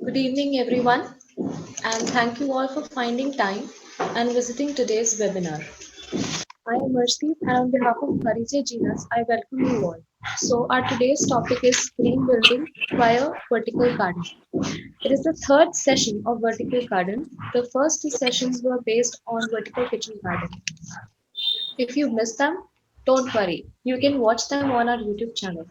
Good evening, everyone, and thank you all for finding time and visiting today's webinar. I am Mercedes, and on behalf of Parijay Genus, I welcome you all. So, our today's topic is green building via vertical garden. It is the third session of vertical garden. The first two sessions were based on vertical kitchen garden. If you missed them, don't worry, you can watch them on our YouTube channel.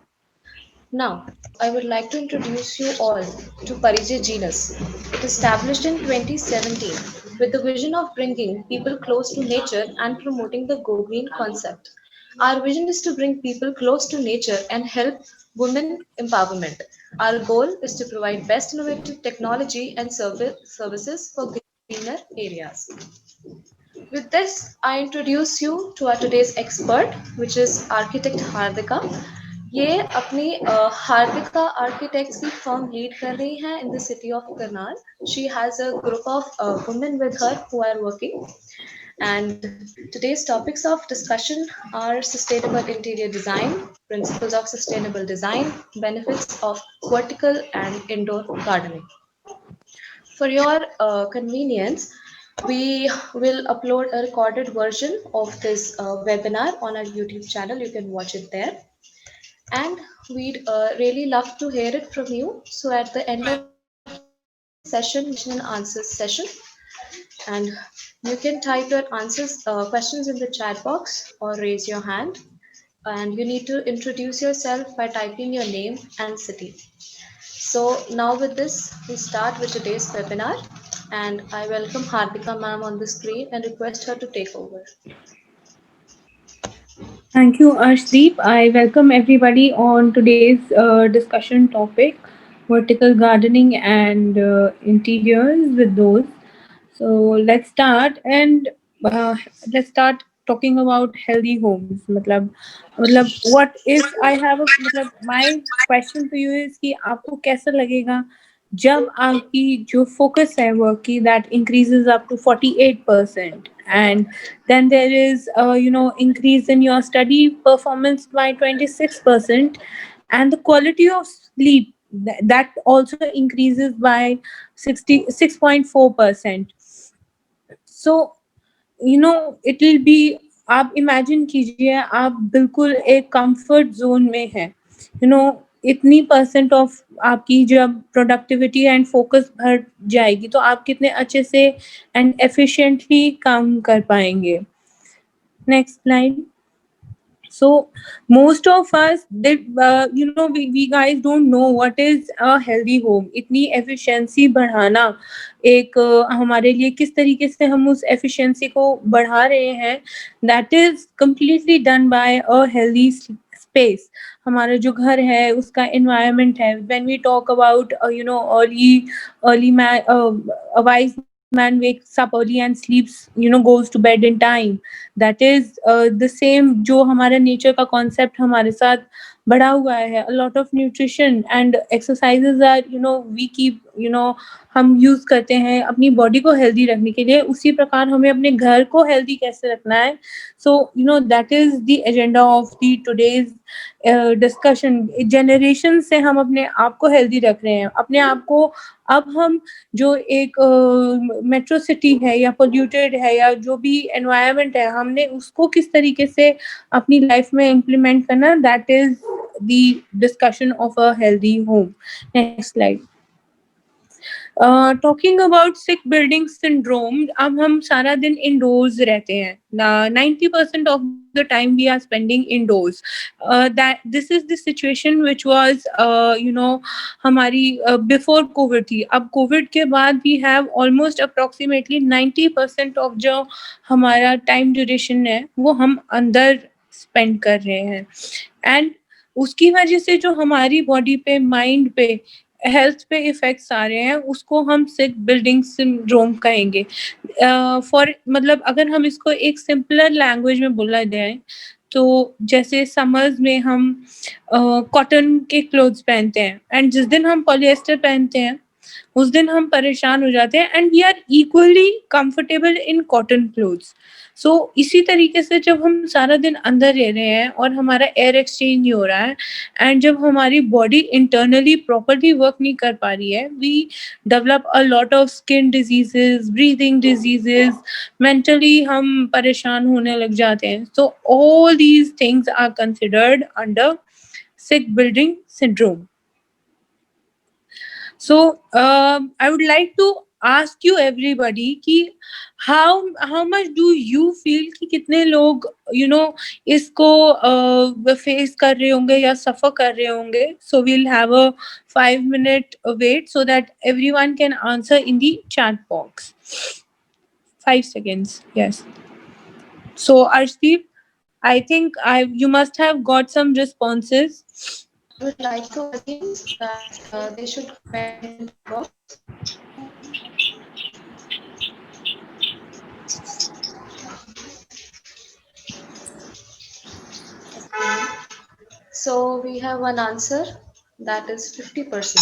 Now, I would like to introduce you all to Parijay Genus. It established in 2017 with the vision of bringing people close to nature and promoting the Go Green concept. Our vision is to bring people close to nature and help women empowerment. Our goal is to provide best innovative technology and services for greener areas. With this, I introduce you to our today's expert, which is architect Hardika. ये अपनी Hardika architects की firm lead कर रही हैं in the city of Karnal. She has a group of women with her who are working, and today's topics of discussion are sustainable interior design, principles of sustainable design, benefits of vertical and indoor gardening. For your convenience, we will upload a recorded version of this webinar on our YouTube channel. You can watch it there. And we'd really love to hear it from you. So at the end of the session, question and answers session, and you can type your answers, questions in the chat box or raise your hand. And you need to introduce yourself by typing your name and city. So now with this, we start with today's webinar, and I welcome Hardika ma'am on the screen and request her to take over. Thank you, Arshdeep. I welcome everybody on today's discussion topic, vertical gardening and interiors with those. So uh, let's start talking about healthy homes. मतलब what if I have a मतलब my question to you is कि आपको कैसा लगेगा जब आपकी जो focus है work की that increases up to 48% and then there is increase in your study performance by 26% and the quality of sleep that also increases by 66.4%. So it will be आप इमेजिन कीजिए आप बिल्कुल एक कंफर्ट जोन में हैं इतनी percent of आपकी जब प्रोडक्टिविटी एंड फोकस बढ़ जाएगी तो आप कितने अच्छे से एंड एफिशिएंटली काम कर पाएंगे. Next slide. So most of us did we guys don't know what is a healthy home. इतनी efficiency बढ़ाना एक हमारे लिए किस तरीके से हम उस efficiency को बढ़ा रहे हैं that is completely done by a healthy space. हमारा जो घर है उसका environment है. When we talk about a wise man wakes up early and sleeps goes to bed in time. That is the same जो हमारा नेचर का concept हमारे साथ बढ़ा हुआ है. A lot of nutrition and exercises are we keep हम use करते हैं अपनी बॉडी को हेल्दी रखने के लिए. उसी प्रकार हमें अपने घर को हेल्दी कैसे रखना है. So that is the agenda of the today's discussion. Generation से हम अपने आप को हेल्दी रख रहे हैं. अपने आप को अब हम जो एक मेट्रो सिटी है या पोल्यूटेड है या जो भी एनवायरनमेंट है हमने उसको किस तरीके से अपनी लाइफ में इम्प्लीमेंट करना. That is the discussion of a healthy home. Next slide. Talking about sick building syndrome. अब हम सारा दिन इंडोर्स रहते हैं. 90% of the time we are spending indoors. That this is the situation which was हमारी before COVID थी. अब Covid के बाद we have almost approximately 90% of जो हमारा टाइम ड्यूरेशन है वो हम अंदर स्पेंड कर रहे हैं एंड उसकी वजह से जो हमारी बॉडी पे माइंड पे हेल्थ पे इफेक्ट्स आ रहे हैं उसको हम सिक बिल्डिंग सिंड्रोम कहेंगे. फॉर मतलब अगर हम इसको एक सिंपलर लैंग्वेज में बोला जाए तो जैसे समर्स में हम कॉटन के क्लोथ्स पहनते हैं एंड जिस दिन हम पॉलिएस्टर पहनते हैं उस दिन हम परेशान हो जाते हैं and we are equally comfortable in cotton clothes. So इसी तरीके से जब हम सारा दिन अंदर रह रहे हैं और हमारा एयर एक्सचेंज नहीं हो रहा है एंड जब हमारी बॉडी इंटरनली प्रॉपरली वर्क नहीं कर पा रही है, we develop a lot of skin diseases, breathing diseases, mentally हम परेशान होने लग जाते हैं। So all these things are considered under sick building syndrome. So I would like to ask you everybody कि how much do you feel कि कितने लोग इसको फेस कर रहे होंगे या सफर कर रहे होंगे. So we'll have a 5-minute wait so that everyone can answer in the chat box. 5 seconds. Yes. So Arshdeep, I think you must have got some responses. I would like to ask audience that they should comment in chat box. Okay. So we have one answer that is 50%.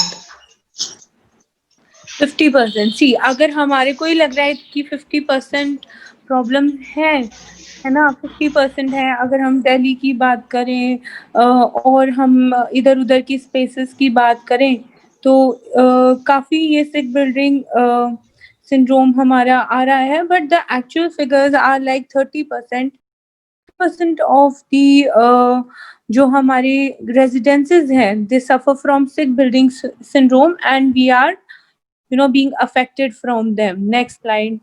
50%. सी अगर हमारे को ही लग रहा है कि 50% problem है ना, 50% है. अगर हम दिल्ली की बात करें और हम इधर उधर की स्पेसेस की बात करें तो काफी ये सिक बिल्डिंग सिंड्रोम हमारा आ रहा है. But the actual figures are like 30% of the जो हमारे रेजिडेंसेस हैं they suffer from sick building syndrome and we are being affected from them. Next slide.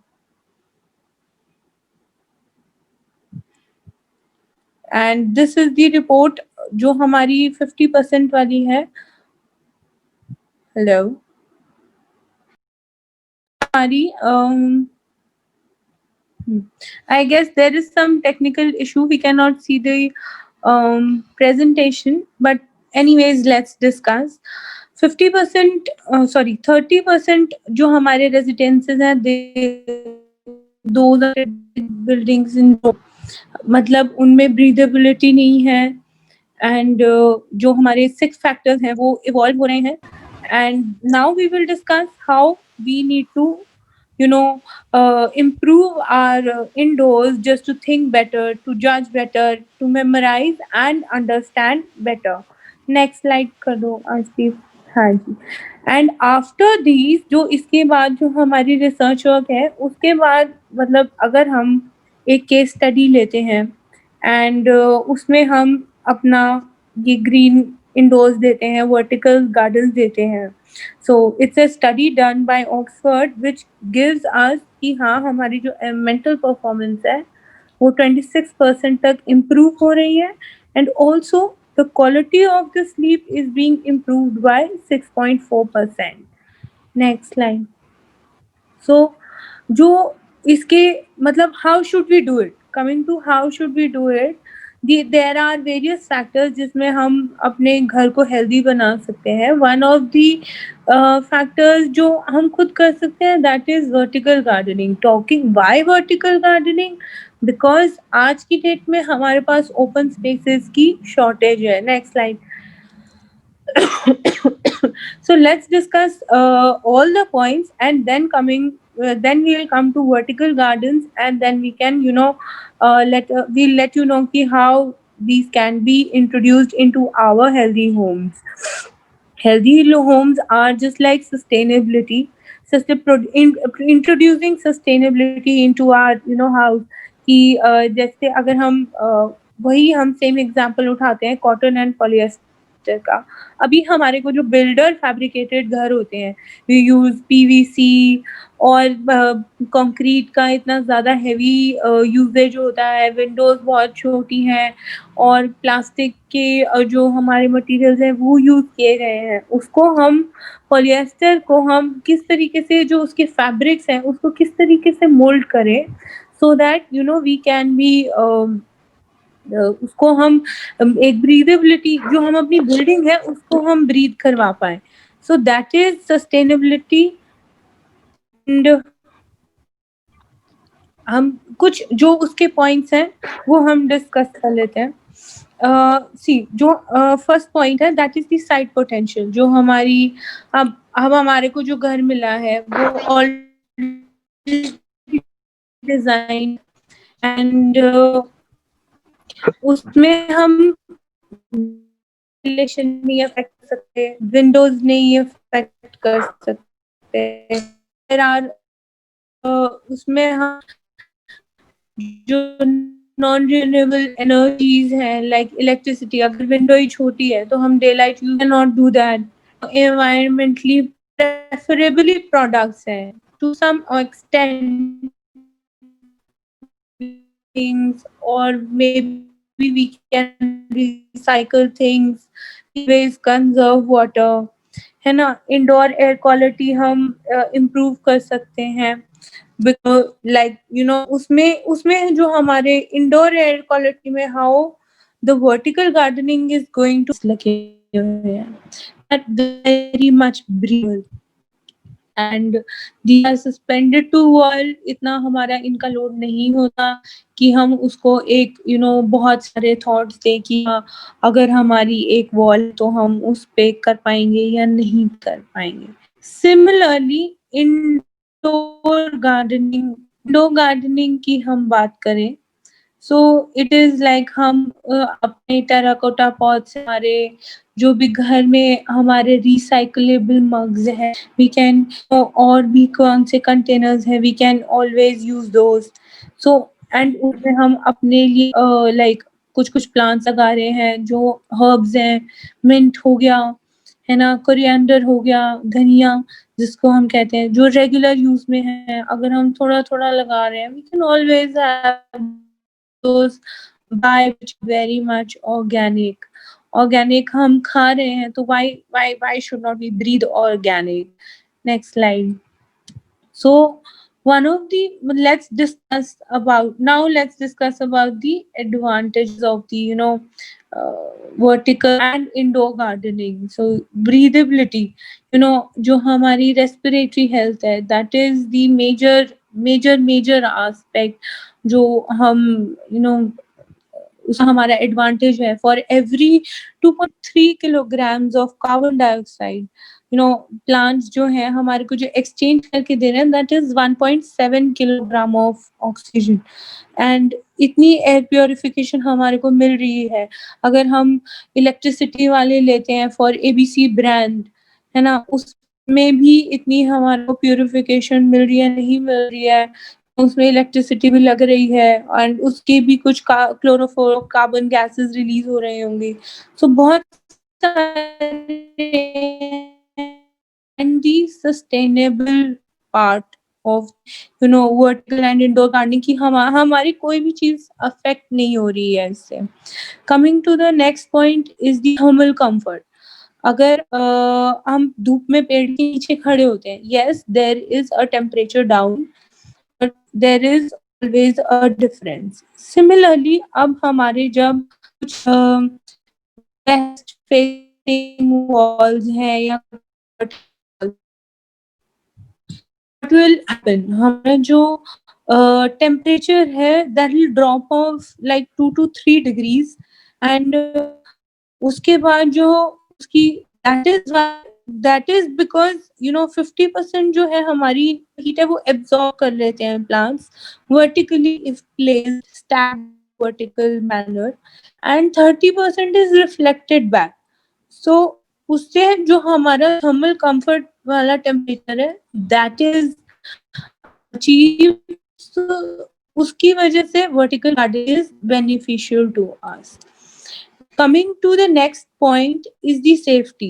And this is the report जो हमारी 50% वाली है. Hello. हमारी I guess there is some technical issue. We cannot see the presentation. But anyways, let's discuss. 50% 30% जो हमारे residences हैं those are buildings in मतलब उनमें breathability नहीं है and जो हमारे 6 factors हैं वो evolve हो रहे हैं. And now we will discuss how we need to improve our indoors just to think better, to judge better, to memorize and understand better. Next slide कर दो आशीफ. हाँ जी. एंड आफ्टर दीज जो इसके बाद जो हमारी रिसर्च वर्क है उसके बाद मतलब अगर हम एक केस स्टडी लेते हैं एंड उसमें हम अपना ये ग्रीन इंडोर्स देते हैं, वर्टिकल गार्डन्स देते हैं. So it's a study done by Oxford which gives us कि हाँ हमारी जो mental performance है वो 26% तक improve हो रही है and also the quality of the sleep is being improved by 6.4%. Next slide. So जो इसके मतलब how should we do it? Coming to how should we do it? There are various factors जिसमें हम अपने घर को healthy बना सकते हैं. One of the factors जो हम खुद कर सकते हैं that is vertical gardening. Talking why vertical gardening? Because आज की डेट में हमारे पास open spaces की shortage है. Next slide. So let's discuss all the points and then then we will come to vertical gardens and then we can we'll let you know how these can be introduced into our healthy homes. Healthy homes are just like sustainability, introducing sustainability into our house. कि जैसे अगर हम वही हम same example उठाते हैं cotton and polyester का. अभी हमारे को जो बिल्डर फैब्रिकेटेड घर होते हैं वी यूज पीवीसी और कंक्रीट का इतना ज़्यादा हेवी यूजेज होता है. विंडोज बहुत छोटी हैं और प्लास्टिक के जो हमारे मटेरियल्स हैं वो यूज किए गए हैं. उसको हम पॉलिएस्टर को हम किस तरीके से जो उसके फैब्रिक्स हैं उसको किस तरीके से मोल्ड करें so that we can be उसको हम एक ब्रीदेबिलिटी जो हम अपनी बिल्डिंग है उसको हम ब्रीथ करवा पाए. So that is sustainability. And हम कुछ जो उसके पॉइंट्स हैं वो हम डिस्कस कर लेते हैं. सी जो फर्स्ट पॉइंट है that is the site potential, जो हमारी अब हमारे को जो घर मिला है वो ऑलरेडी डिजाइन एंड उसमें हम रिलेशन नहीं अफेक्ट कर सकते, विंडोज नहीं अफेक्ट कर सकते, देयर आर उसमें हम जो नॉन रिन्यूएबल एनर्जीज हैं लाइक इलेक्ट्रिसिटी, अगर विंडो ही छोटी है तो हम daylight use can not do that. Environmentally preferably products हैं to some extent things, or maybe we can recycle things, ways conserve water, है ना। इंडोर एयर क्वालिटी हम इम्प्रूव कर सकते हैं, बिकॉज लाइक यू नो उसमें उसमें जो हमारे इंडोर एयर क्वालिटी में how the vertical gardening is going to लगे हुए हैं that very much breathable and they are suspended to wall. इतना हमारा इनका लोड नहीं होता कि हम उसको एक बहुत सारे थॉट्स दें कि हाँ अगर हमारी एक वॉल तो हम उस पे कर पाएंगे या नहीं कर पाएंगे। सिमिलरली इंडोर गार्डनिंग की हम बात करें, सो इट इज लाइक हम अपने टेराकोटा पॉट से हमारे जो भी घर में हमारे रिसाइकलेबल मग्स हैं वी कैन, और भी कौन से कंटेनर्स हैं we can always use those. So and उसमें हम अपने लिए लाइक कुछ कुछ प्लांट्स लगा रहे हैं जो हर्ब्स हैं, मिंट हो गया, है ना, कोरिएंडर हो गया, धनिया जिसको हम कहते हैं, जो रेगुलर यूज में है। अगर हम थोड़ा थोड़ा लगा रहे हैं we can always have those buy which very much organic हम खा रहे हैं तो why should not we breathe organic? Next slide. So one of the let's discuss about the advantages of the vertical and indoor gardening. So breathability, जो हमारी respiratory health है, that is the major aspect जो हम उसका हमारा advantage है। For every 2.3 kilograms of carbon dioxide plants जो है हमारे को जो एक्सचेंज करके दे रहे हैं that is 1.7 kilogram of oxygen. And इतनी एयर प्योरिफिकेशन हमारे को मिल रही है। अगर हम इलेक्ट्रिसिटी वाले लेते हैं फॉर एबीसी ब्रांड, है ना, उसमें भी इतनी हमारे को प्योरिफिकेशन मिल रही है नहीं मिल रही है, उसमें इलेक्ट्रिसिटी भी लग रही है एंड उसके भी कुछ क्लोरोफ्लोरोकार्बन गैसेस रिलीज हो रहे होंगे। सो बहुत and the sustainable part of vertical and indoor gardening की हमारी कोई भी चीज अफेक्ट नहीं हो रही है इससे। Coming to the next point is the thermal comfort. अगर हम धूप में पेड़ के नीचे खड़े होते हैं, yes there is a temperature down but there is always a difference. Similarly, अब हमारे जब कुछ west facing walls हैं या what will happen, हमारा जो temperature है that will drop off like 2 to 3 degrees and उसके बाद जो उसकी that is because 50% जो है हमारी हीट है वो एब्जॉर्ब कर लेते हैं plants vertically if placed stacked vertical manner and 30% is reflected back. So उससे जो हमारा थर्मल कंफर्ट वाला टेम्परेचर है दैट इज अचीव, उसकी वजह से vertical gardening is beneficial to us. Coming to the next point is the safety.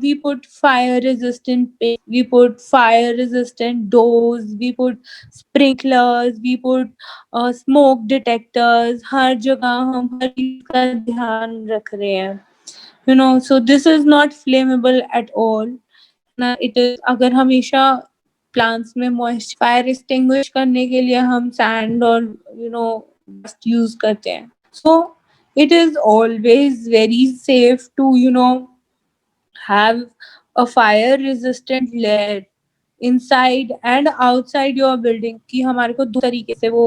We put fire resistant paint, we put fire resistant doors, we put sprinklers, we put smoke detectors. हर जगह हम हर चीज का ध्यान रख रहे हैं, so this is not flammable at all ना। it is अगर हमेशा प्लांट्स में मॉइस्चर फायर एक्सटिंग्विश करने के लिए हम सैंड और डस्ट यूज करते हैं, so it is always very safe to have a fire resistant layer inside and outside your building कि हमारे को दो तरीके से वो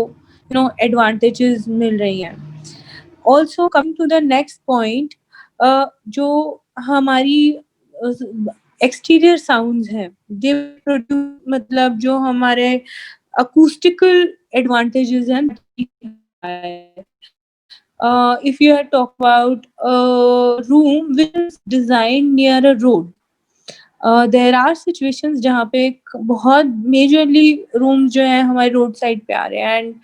advantages मिल रही हैं। Also coming to the next point, जो हमारी एक्सटीरियर साउंड्स हैं, दे प्रोड्यूस, मतलब जो हमारे acoustical advantages and if you are talk about a room which is designed near a road, there are situations जहाँ पे एक बहुत मेजरली रूम्स जो है हमारे रोड साइड पे आ रहे हैं, एंड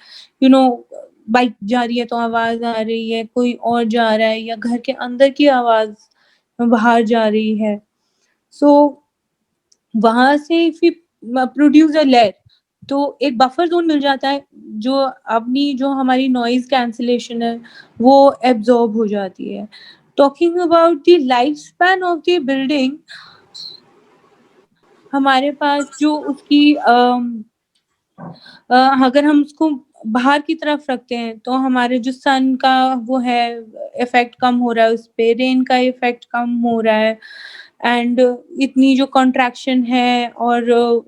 यू नो बाइक जा रही है तो आवाज आ रही है, कोई और जा रहा है, या घर के अंदर की आवाज बाहर जा रही है। सो वहां से if you produce a layer, तो एक बफर जोन मिल जाता है, जो अपनी जो हमारी नॉइज कैंसिलेशन है वो एब्जॉर्ब हो जाती है। Talking about the life span of the building, हमारे पास जो उसकी अगर हम उसको बाहर की तरफ रखते हैं तो हमारे जो सन का वो है इफेक्ट कम हो रहा है, उस पे रेन का इफेक्ट कम हो रहा है, एंड इतनी जो कॉन्ट्रैक्शन है और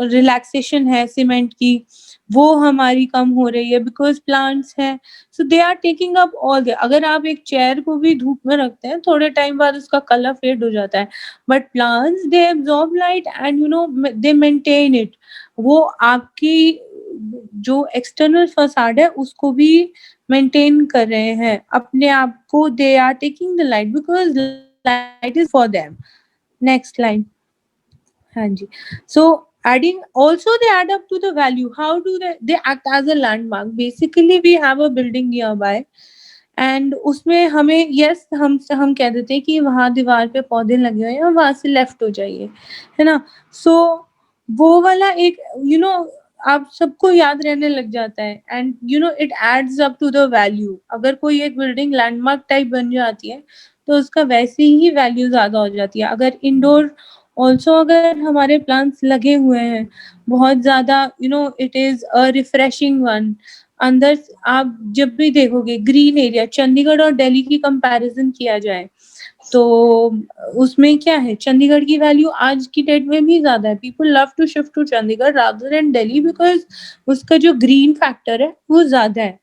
रिलैक्सेशन है सीमेंट की, वो हमारी कम हो रही है बिकॉज प्लांट्स हैं। So they are taking up all the, अगर आप एक चेयर को भी धूप में रखते हैं थोड़े टाइम बाद उसका कलर फेड हो जाता है, but plants they absorb light and they maintain it. वो आपकी जो एक्सटर्नल फसाड है उसको भी मेंटेन कर रहे हैं अपने आप को, they are taking the light because light is for them. Next line. हाँ जी। So adding also they add up to the value. How do they act as a landmark? Basically we have a building nearby and उसमें हमें yes हम कह देते हैं कि वहां दीवार पे पौधे लगे हुए हैं, वहां से लेफ्ट हो जाइए, है ना। सो वो वाला एक आप सबको याद रहने लग जाता है, and it adds up to the value. अगर कोई एक बिल्डिंग लैंडमार्क टाइप बन जाती है तो उसका वैसे ही वैल्यू ज्यादा हो जाती है। अगर इंडोर ऑल्सो अगर हमारे प्लांट्स लगे हुए हैं बहुत ज्यादा, it is a refreshing one. अंदर आप जब भी देखोगे ग्रीन एरिया, चंडीगढ़ और दिल्ली की कंपैरिजन किया जाए तो उसमें क्या है, चंडीगढ़ की वैल्यू आज की डेट में भी ज्यादा है। People love to shift to Chandigarh rather than Delhi because उसका जो ग्रीन फैक्टर है वो ज्यादा है।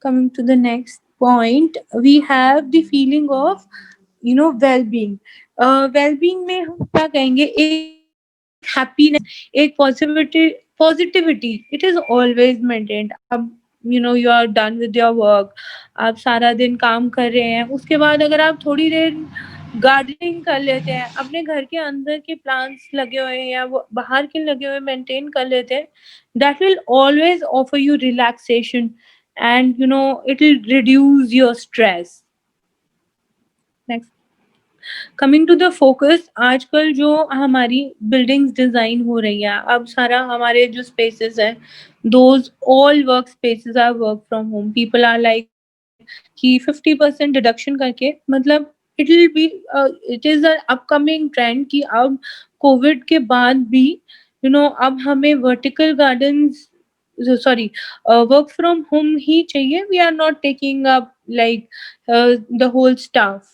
Coming to the next point, we have the feeling of well-being. Well-being में हम क्या कहेंगे, एक happiness, एक positivity, it is always maintained। अब you are done with your work, आप सारा दिन काम कर रहे हैं, उसके बाद अगर आप थोड़ी देर गार्डनिंग कर लेते हैं, अपने घर के अंदर के प्लांट्स लगे हुए हैं या वो बाहर के लगे हुए मेंटेन कर लेते हैं, that will always offer you relaxation and it will reduce your stress। Next, coming to the focus, आजकल जो हमारी बिल्डिंग्स डिजाइन हो रही है, अब सारा हमारे जो स्पेसेस है, those all work spaces or work from home. People are like कि 50% डिडक्शन करके, मतलब it will be, it is a upcoming trend कि अब कोविड के बाद भी अब हमें vertical gardens, sorry, work from home ही चाहिए। We are not taking up like the whole stuff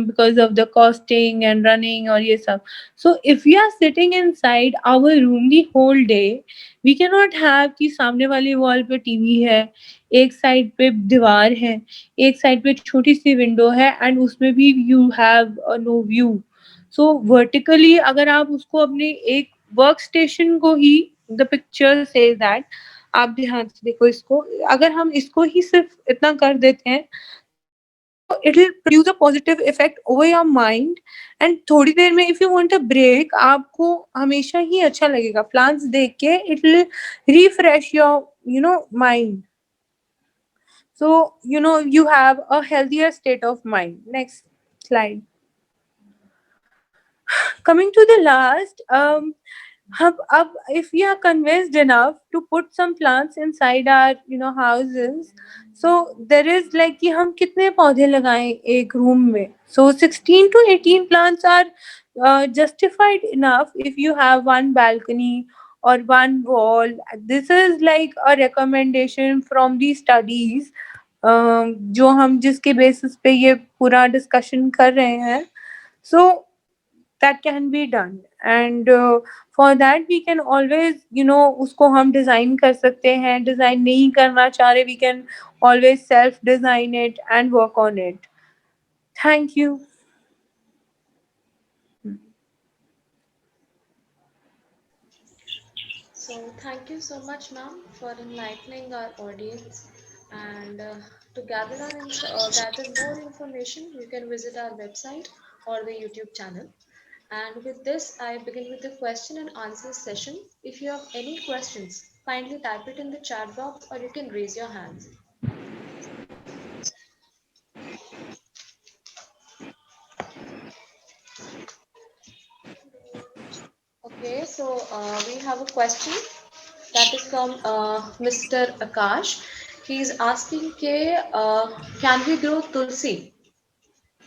because of the costing and running और ये सब। So if we are sitting inside our room the whole day, we cannot have कि सामने वाली wall पे TV है, एक side पे दीवार है, एक साइड पे छोटी सी विंडो है, एंड उसमें भी you have no view. So vertically अगर आप उसको अपने एक वर्क स्टेशन को ही, द पिक्चर सेज दैट, आप ध्यान से देखो इसको, अगर हम इसको ही सिर्फ इतना कर देते हैं तो it will produce a positive effect over your mind. And थोड़ी देर में if you want a break, आपको हमेशा ही अच्छा लगेगा प्लांट्स देख के, it will refresh your mind. So you have a healthier state of mind। Next slide। Coming to the last, अब if we are convinced enough to put some plants inside our houses, so there is like कि हम कितने पौधे लगाएं एक room में। So 16 to 18 plants are justified enough if you have one balcony or one wall। This is like a recommendation from the studies, जो हम जिसके बेसिस पे ये पूरा डिस्कशन कर रहे हैं। So that can be done. And for that we can always, उसको हम डिजाइन कर सकते हैं. डिजाइन नहीं करना चाह रहे, we can always self design it and work on it. Thank you. So, thank you so much, ma'am, for enlightening our audience. And to gather more information, you can visit our website or the YouTube channel. And with this, I begin with the question and answer session. If you have any questions, kindly type it in the chat box or you can raise your hands. Okay, so we have a question that is from Mr. Akash. He's asking, can we grow tulsi?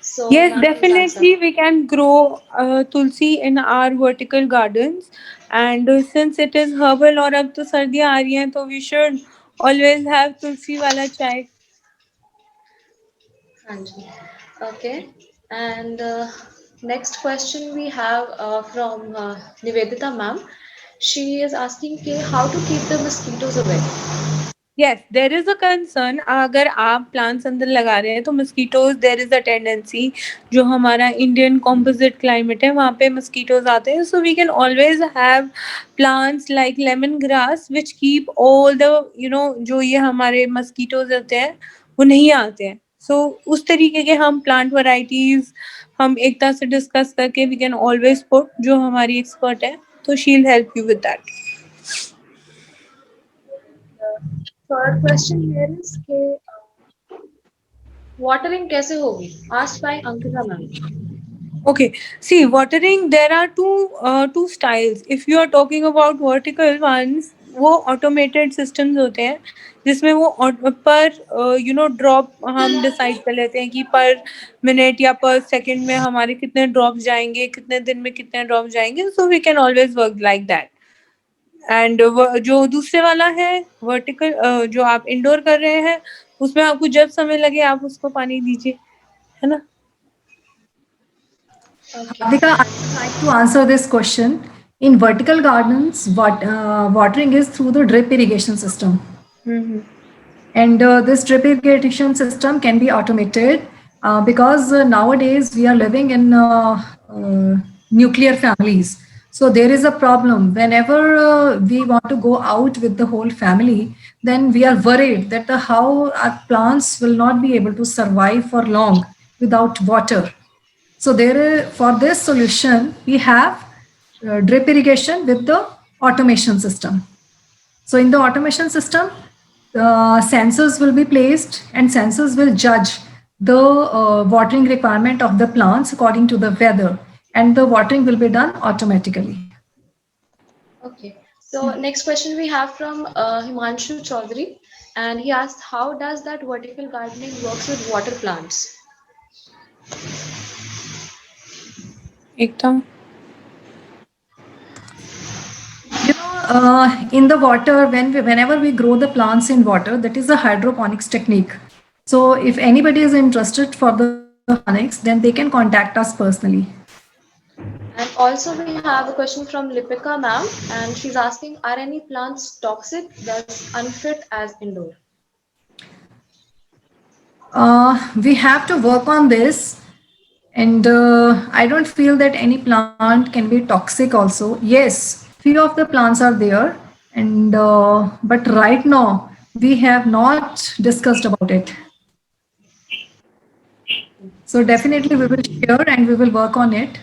So, Yes, ma'am, please answer. definitely we can grow tulsi in our vertical gardens. And since it is herbal और अब तो सर्दियाँ आ रही हैं, तो we should always have tulsi वाला चाय. Anji. Okay. And next question we have from Nivedita ma'am. She is asking how to keep the mosquitoes away. Yes, there is a concern. अगर आप plants अंदर लगा रहे हैं तो mosquitoes, there is a tendency, जो हमारा Indian composite climate है वहाँ पे mosquitoes आते हैं. So we can always have plants like lemongrass which keep all the, जो ये हमारे mosquitoes होते हैं वो नहीं आते हैं. So उस तरीके के हम plant varieties हम एकता से discuss करके we can always put, जो हमारी expert है, तो she'll help you with that. Third question here is watering कैसे होगी? Asked by Ankita ma'am. Okay, see, watering, there are two styles. If you are talking about vertical ones, वो automated systems होते हैं जिसमें वो पर ड्रॉप हम decide कर लेते हैं कि पर मिनट या पर सेकंड में हमारे कितने ड्रॉप जाएंगे, कितने दिन में कितने ड्रॉप जाएंगे. So we can always work like that. And जो दूसरे वाला है वर्टिकल, जो आप इंडोर कर रहे हैं, उसमें आपको जब समय लगे आप उसको पानी दीजिए, है ना. Okay. Radhika, I would like to answer this question. In vertical gardens, watering is through the drip irrigation system. Hmm. And this drip irrigation system can be automated because nowadays we are living in nuclear families. So there is a problem. Whenever we want to go out with the whole family, then we are worried that how our plants will not be able to survive for long without water. So for this solution, we have drip irrigation with the automation system. So in the automation system, sensors will be placed and sensors will judge the watering requirement of the plants according to the weather, and the watering will be done automatically. Okay. So next question we have from Himanshu Chaudhary, and he asked, how does that vertical gardening works with water plants? Ekta. In the water, whenever we grow the plants in water, that is a hydroponics technique. So if anybody is interested for the hydroponics, then they can contact us personally. And also we have a question from Lipika ma'am, and she's asking, are any plants toxic, thus unfit as indoor? We have to work on this, and I don't feel that any plant can be toxic also. Yes, few of the plants are there, and but right now we have not discussed about it. So definitely we will share and we will work on it.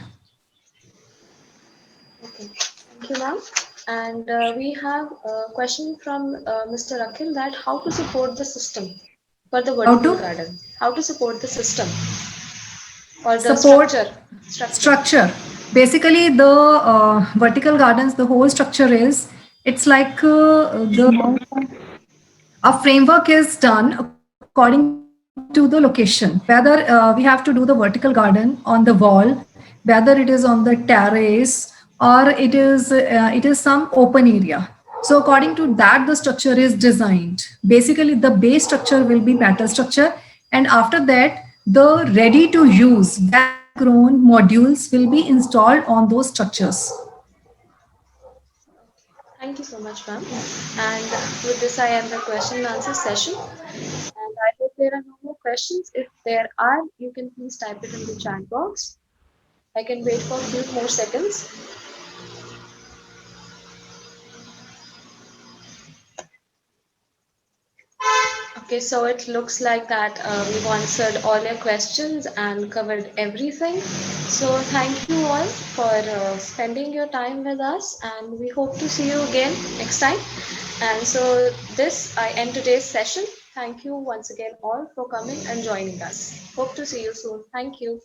Okay, thank you ma'am. And we have a question from Mr. Akhil, that how to support the system for the vertical garden? How to support the system or the structure? Basically, the vertical gardens, the whole structure is, it's like a framework is done according to the location. Whether we have to do the vertical garden on the wall, whether it is on the terrace, or it is some open area. So according to that, the structure is designed. Basically, the base structure will be metal structure, and after that, the ready to use, like crone modules will be installed on those structures. Thank you so much, ma'am. And with this, I end the question and answer session. And I hope there are no more questions. If there are, you can please type it in the chat box. I can wait for a few more seconds. Okay, so it looks like that we've answered all your questions and covered everything. So thank you all for spending your time with us, and we hope to see you again next time. And so this, I end today's session. Thank you once again all for coming and joining us. Hope to see you soon. Thank you.